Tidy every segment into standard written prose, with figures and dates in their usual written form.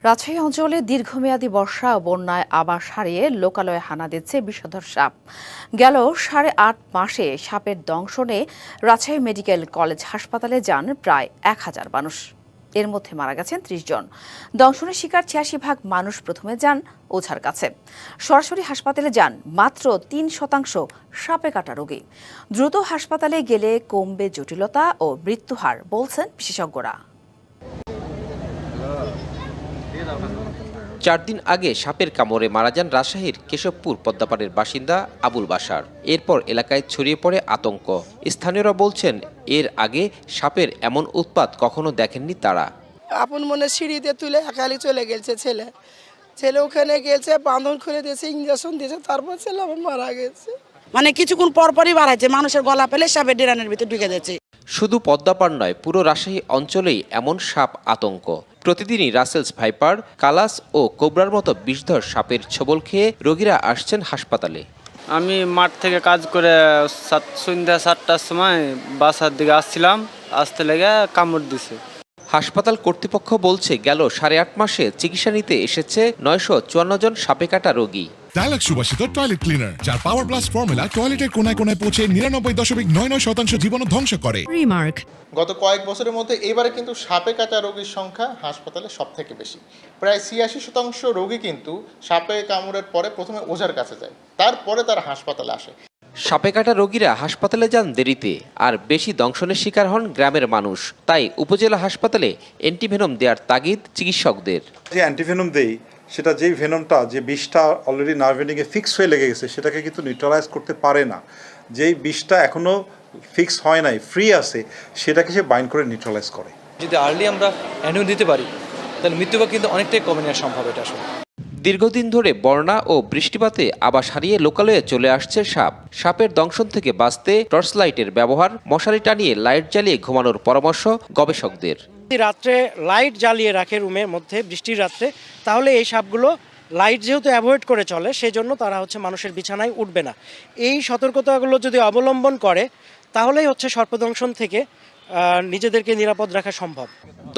রাজশাহী অঞ্চলে দীর্ঘমেয়াদী বর্ষা ও বন্যায় আবাস হারিয়ে লোকালয়ে হানা দিচ্ছে বিষধর সাপ। গেল ৮.৫ মাসে সাপের দংশনে রাজশাহী মেডিকেল কলেজ হাসপাতালে যান প্রায় ১,০০০ মানুষ। এর মধ্যে মারা গেছেন ৩০ জন। দংশনের শিকার ৮৬% মানুষ প্রথমে যান ওঝার কাছে। সরাসরি হাসপাতালে যান মাত্র ৩% সাপে কাটা রোগী। দ্রুত হাসপাতালে গেলে কমবে জটিলতা ও মৃত্যুহার, বলছেন বিশেষজ্ঞরা। ৪ দিন আগে সাপের কামড়ে মারা যান রাজশাহীর কেশবপুর পদ্মাপাড়ের বাসিন্দা আবুল বাশার। এরপর এলাকায় ছড়িয়ে পড়ে আতঙ্ক। স্থানীয়রা বলছেন, এর আগে সাপের এমন উৎপাত কখনো দেখেননি তারা। আপন মনে সিঁড়িতে তুলে একালি চলে গেছে ছেলে ওখানে গেছে, বাঁধন খুলে দিয়েছে, ইঞ্জেকশন দিয়েছে, তারপর ছেলে আমার মারা গেছে। মানে কিছুক্ষণ পরপরই বাড়াচ্ছে, মানুষের গলা পেলে সাপের ডেরানের ভিতরে ঢুকে যাচ্ছে। শুধু পদ্মাপাড় নয়, পুরো রাজশাহী অঞ্চলেই এমন সাপ আতঙ্ক। প্রতিদিনই রাসেলস ভাইপার, কালাস ও কোবরার মতো বিষধর সাপের ছোবল খেয়ে রোগীরা আসছেন হাসপাতালে। আমি মাঠ থেকে কাজ করে সন্ধ্যা ৭টার সময় বাসার দিকে আসছিলাম, আসতে লেগে কামড় দিছে। হাসপাতাল কর্তৃপক্ষ বলছে, গেল ৮.৫ মাসে চিকিৎসা নিতে এসেছে ৯৫৪ জন সাপে কাটা রোগী। ডায়ালগ সুবাসিত টয়লেট ক্লিনার, যার পাওয়ার প্লাস ফর্মুলা টয়লেটের কোনায় কোনায় পৌঁছে ৯৯.৯৯% জীবাণু ধ্বংস করে। রিমার্ক। গত কয়েক বছরের মধ্যে এবারে কিন্তু সাপে কাটা রোগীর সংখ্যা হাসপাতালে সব থেকে বেশি। প্রায় ৮৬% রোগী কিন্তু সাপে কামড়ের পরে প্রথমে ওঝার কাছে যায়, তারপরে তারা হাসপাতালে আসে। সাপে কাটা রোগীরা হাসপাতালে যান দেরিতে, আর বেশি দংশনের শিকার হন গ্রামের মানুষ। তাই উপজেলা হাসপাতালে অ্যান্টিভেনম দেওয়ার তাগিদ চিকিৎসকদের। যে অ্যান্টিভেনম দেই, সেটা যেই ভেনমটা, যে বিষটা অলরেডি নার্ভ এন্ডিংয়ে ফিক্স হয়ে লেগে গেছে, সেটাকে কিন্তু নিউট্রালাইজ করতে পারে না। যেই বিষটা এখনও ফিক্স হয় নাই, ফ্রি আছে, সেটাকে সে বাইন্ড করে নিউট্রালাইজ করে। যদি আর্লি আমরা অ্যান্টিভেনম দিতে পারি, তাহলে মৃত্যুটা কিন্তু অনেকটাই কমে নেওয়া সম্ভব। এটা আসলে দীর্ঘদিন ধরে বন্যা ও বৃষ্টিপাতে আবাস হারিয়ে লোকালয়ে চলে আসছে সাপ। সাপের দংশন থেকে বাঁচতে টর্চ লাইটের ব্যবহার, মশারি টানিয়ে লাইট জ্বালিয়ে ঘুমানোর পরামর্শ গবেষকদের। রাত্রে লাইট জ্বালিয়ে রাখে রুমের মধ্যে বৃষ্টির রাত্রে, তাহলে এই সাপগুলো লাইট যেহেতু অ্যাভয়েড করে চলে, সেই জন্য তারা মানুষের বিছানায় উঠবে না। এই সতর্কতাগুলো যদি অবলম্বন করে, তাহলেই সর্পদংশন থেকে নিজেদেরকে নিরাপদ রাখা সম্ভব।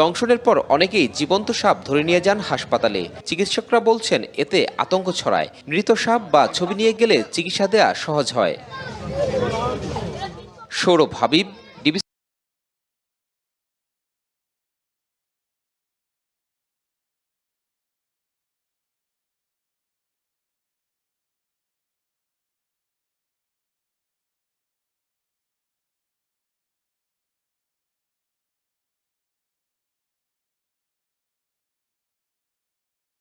দংশনের পর অনেকেই জীবন্ত সাপ ধরে নিয়ে যান হাসপাতালে। চিকিৎসকরা বলছেন, এতে আতঙ্ক ছড়ায়। মৃত সাপ বা ছবি নিয়ে গেলে চিকিৎসা দেয়া সহজ হয়। সৌরভ হাবিব,